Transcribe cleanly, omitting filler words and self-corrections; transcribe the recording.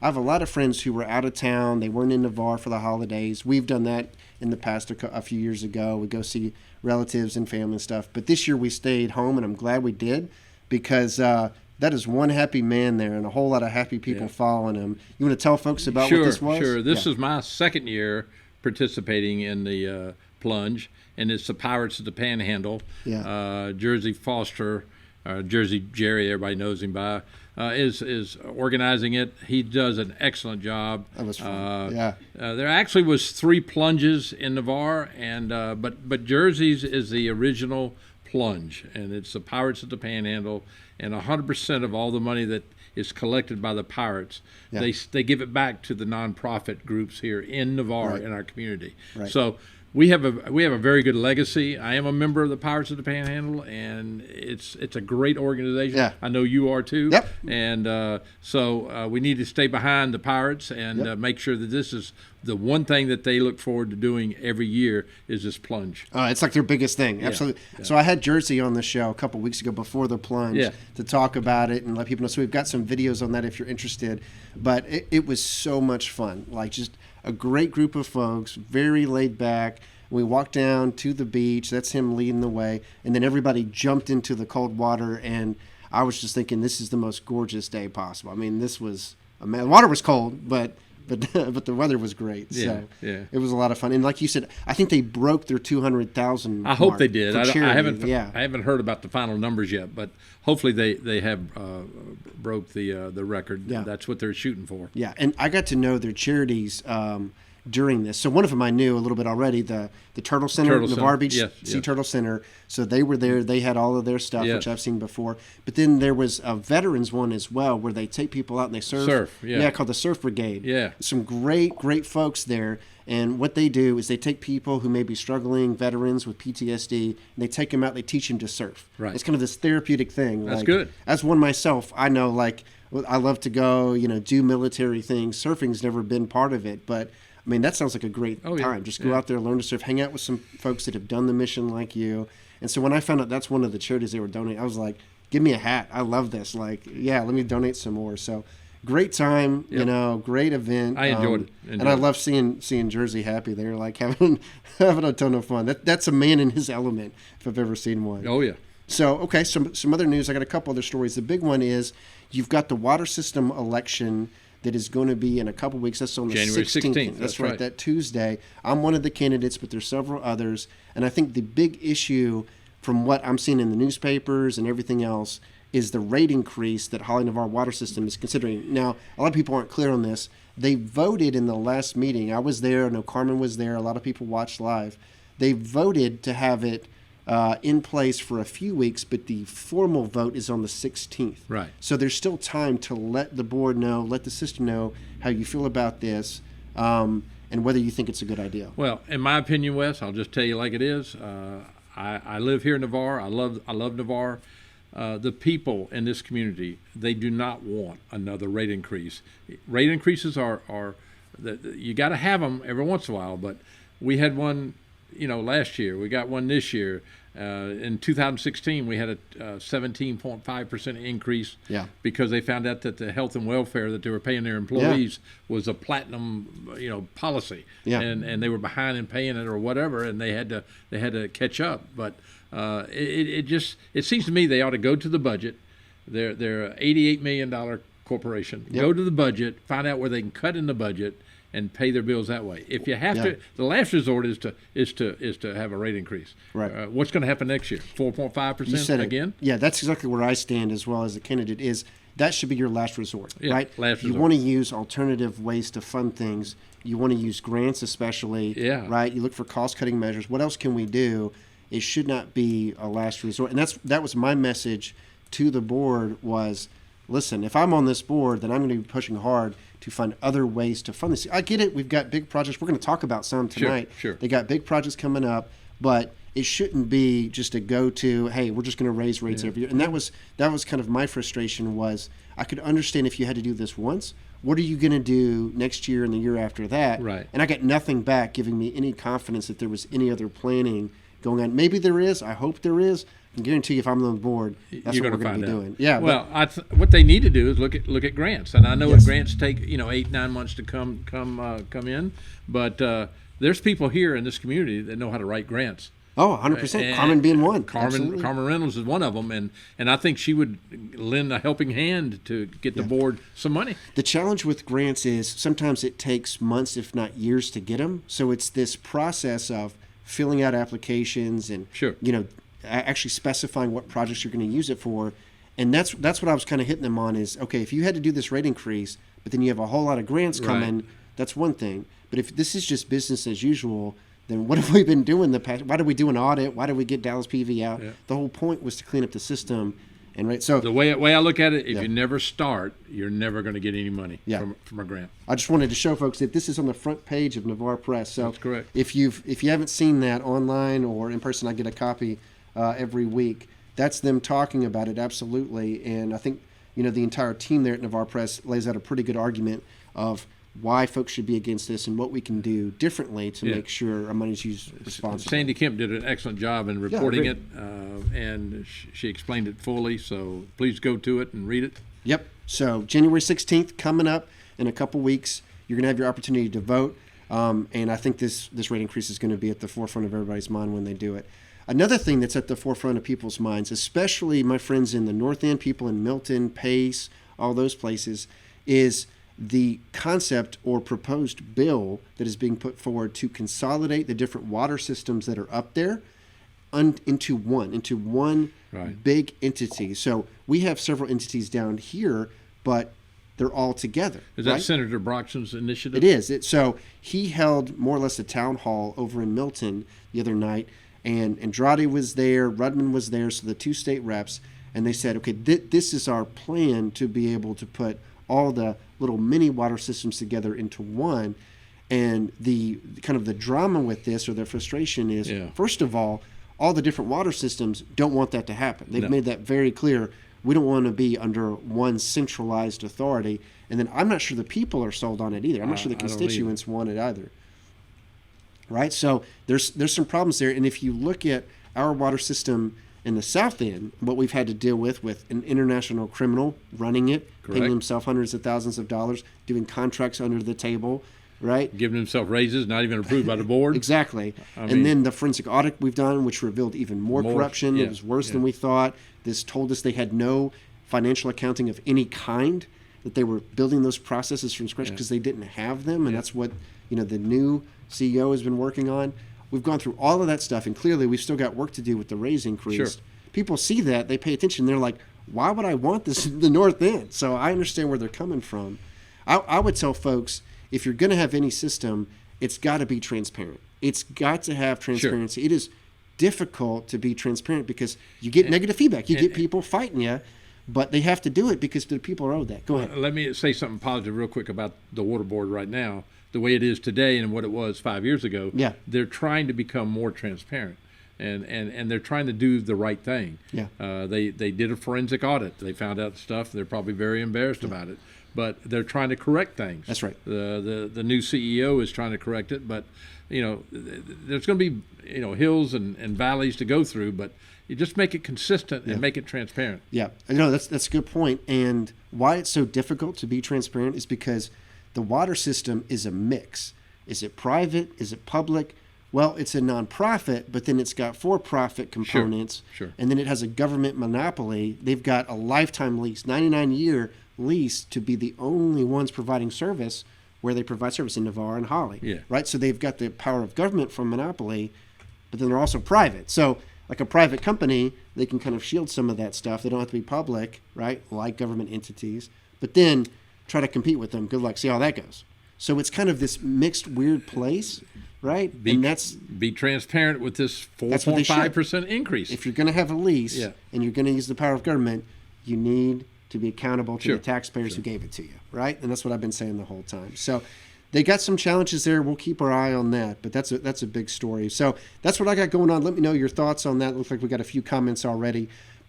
I have a lot of friends who were out of town. They weren't in Navarre for the holidays. We've done that in the past a few years ago. We go see relatives and family and stuff. But this year we stayed home, and I'm glad we did because that is one happy man there and a whole lot of happy people following him. You want to tell folks about what this was? Sure. This is my second year participating in the plunge, and it's the Pirates of the Panhandle. Yeah. Jersey Foster, Jersey Jerry, everybody knows him by, is organizing it. He does an excellent job. That was fun. There actually was 3 plunges in Navarre, and but Jersey's is the original plunge, and it's the Pirates of the Panhandle, and 100% of all the money that is collected by the Pirates, they give it back to the nonprofit groups here in Navarre in our community. Right. So we have a very good legacy. I am a member of the Pirates of the Panhandle, and it's a great organization. Yeah. I know you are too. Yep. And so we need to stay behind the Pirates and make sure that this is the one thing that they look forward to doing every year is this plunge. It's like their biggest thing. Absolutely. Yeah. So I had Jersey on the show a couple weeks ago before the plunge to talk about it and let people know. So we've got some videos on that if you're interested. But it was so much fun. Like just a great group of folks, very laid back. We walked down to the beach. That's him leading the way. And then everybody jumped into the cold water. And I was just thinking, this is the most gorgeous day possible. I mean, this was the water was cold, but the weather was great. So it was a lot of fun. And like you said, I think they broke their 200,000. I hope they did. I haven't heard about the final numbers yet, but hopefully they have broke the record. Yeah. That's what they're shooting for. Yeah, and I got to know their charities during this. So one of them I knew a little bit already, the Turtle Center, Navarre Beach Sea Turtle Center. So they were there. They had all of their stuff, which I've seen before. But then there was a veterans one as well, where they take people out and they surf. Called the Surf Brigade. Yeah. Some great folks there. And what they do is they take people who may be struggling, veterans with PTSD, and they take them out, they teach them to surf. Right. It's kind of this therapeutic thing. That's good. As one myself, I know, like, I love to go, do military things. Surfing's never been part of it, but I mean, that sounds like a great time. Just go out there, learn to surf, hang out with some folks that have done the mission like you. And so when I found out that's one of the charities they were donating, I was like, give me a hat. I love this. Like, let me donate some more. So great time, great event. I enjoyed it. And I love seeing Jersey happy. They're like having a ton of fun. That's a man in his element, if I've ever seen one. Oh, yeah. So, okay, some other news. I got a couple other stories. The big one is you've got the water system election that is going to be in a couple weeks. That's on the January 16th. That's right, that Tuesday. I'm one of the candidates, but there's several others. And I think the big issue from what I'm seeing in the newspapers and everything else is the rate increase that Holly Navarre Water System is considering. Now, a lot of people aren't clear on this. They voted in the last meeting. I was there. I know Carmen was there. A lot of people watched live. They voted to have it in place for a few weeks, but the formal vote is on the 16th. Right. So there's still time to let the board know, let the system know how you feel about this, and whether you think it's a good idea. Well, in my opinion, Wes, I'll just tell you like it is. I live here in Navarre. I love Navarre. The people in this community, they do not want another rate increase. Rate increases are you got to have them every once in a while, but we had one last year. We got one this year. In 2016, we had a 17.5% increase because they found out that the health and welfare that they were paying their employees was a platinum, policy, and they were behind in paying it or whatever, and they had to catch up. But it seems to me they ought to go to the budget. They're an $88 million corporation. Go to the budget, find out where they can cut in the budget, and pay their bills that way. If you have to, the last resort is to have a rate increase. Right. What's going to happen next year? 4.5% again? Yeah, that's exactly where I stand as well as a candidate. Is that should be your last resort, right? Last resort. You want to use alternative ways to fund things. You want to use grants, especially. Yeah. Right. You look for cost-cutting measures. What else can we do? It should not be a last resort, and that was my message to the board was, listen, if I'm on this board, then I'm going to be pushing hard to find other ways to fund this. I get it. We've got big projects. We're going to talk about some tonight. Sure. They got big projects coming up, but it shouldn't be just a go-to, hey, we're just going to raise rates every year. And that was kind of my frustration was I could understand if you had to do this once. What are you going to do next year and the year after that? Right. And I got nothing back giving me any confidence that there was any other planning going on. Maybe there is. I hope there is. I can guarantee you if I'm on the board, that's what we're going to be doing. Yeah. Well, what they need to do is look at grants, and I know what grants take 8-9 months to come in, but there's people here in this community that know how to write grants. Oh, 100%. Carmen being one. Carmen Reynolds is one of them, and I think she would lend a helping hand to get the board some money. The challenge with grants is sometimes it takes months, if not years, to get them. So it's this process of filling out applications and actually specifying what projects you're going to use it for. And that's what I was kind of hitting them on is, okay, if you had to do this rate increase, but then you have a whole lot of grants coming, that's one thing. But if this is just business as usual, then what have we been doing the past? Why did we do an audit? Why did we get Dallas PV out? Yeah. The whole point was to clean up the system. And so the way I look at it, if you never start, you're never going to get any money from a grant. I just wanted to show folks that this is on the front page of Navarre Press. So that's correct. If you haven't seen that online or in person, I get a copy every week. That's them talking about it, absolutely. And I think the entire team there at Navarre Press lays out a pretty good argument of why folks should be against this and what we can do differently to make sure our money's used responsibly. Sandy Kemp did an excellent job in reporting it, and she explained it fully, so please go to it and read it. Yep. So January 16th, coming up in a couple weeks, you're going to have your opportunity to vote, and I think this rate increase is going to be at the forefront of everybody's mind when they do it. Another thing that's at the forefront of people's minds, especially my friends in the North End, people in Milton, Pace, all those places, is the concept or proposed bill that is being put forward to consolidate the different water systems that are up there into one big entity. So we have several entities down here, but they're all together. Is that Senator Broxton's initiative? It is. So he held more or less a town hall over in Milton the other night, and Andrade was there, Rudman was there, so the two state reps, and they said, okay, this is our plan to be able to put all the little mini water systems together into one. And the kind of the drama with this, or their frustration is, first of all the different water systems don't want that to happen. They've made that very clear. We don't want to be under one centralized authority. And then I'm not sure the people are sold on it either. I'm not sure the constituents want it either. Right? So there's some problems there. And if you look at our water system in the South End, what we've had to deal with an international criminal running it, paying himself hundreds of thousands of dollars, doing contracts under the table, right? Giving himself raises, not even approved by the board. Exactly. And then the forensic audit we've done, which revealed even more corruption. It was worse than we thought. This told us they had no financial accounting of any kind, that they were building those processes from scratch because they didn't have them, and that's what the new CEO has been working on. We've gone through all of that stuff, and clearly we've still got work to do with the raise increase. Sure. People see that, they pay attention, they're like, why would I want this in the North End? So I understand where they're coming from. I would tell folks, if you're going to have any system, it's got to be transparent. It's got to have transparency. Sure. It is difficult to be transparent because you get negative feedback. You get people fighting you, but they have to do it because the people are owed that. Go ahead. Let me say something positive real quick about the water board right now. The way it is today and what it was 5 years ago, they're trying to become more transparent, and they're trying to do the right thing. They did a forensic audit. They found out stuff. They're probably very embarrassed about it, but they're trying to correct things. That's right. The new CEO is trying to correct it, but there's going to be hills and valleys to go through, but you just make it consistent and make it transparent. Yeah, I know that's a good point. And why it's so difficult to be transparent is because the water system is a mix. Is it private? Is it public? Well, it's a nonprofit, but then it's got for-profit components. Sure. And then it has a government monopoly. They've got a lifetime lease, 99-year lease, to be the only ones providing service where they provide service in Navarre and Holly. Yeah. Right? So they've got the power of government from monopoly, but then they're also private. So like a private company, they can kind of shield some of that stuff. They don't have to be public, right? Like government entities. But then try to compete with them. Good luck. See how that goes. So it's kind of this mixed, weird place, right? Be transparent with this 4.5% increase. If you're going to have a lease and you're going to use the power of government, you need to be accountable to the taxpayers who gave it to you, right? And that's what I've been saying the whole time. So they got some challenges there. We'll keep our eye on that, but that's a big story. So that's what I got going on. Let me know your thoughts on that. Looks like we got a few comments already.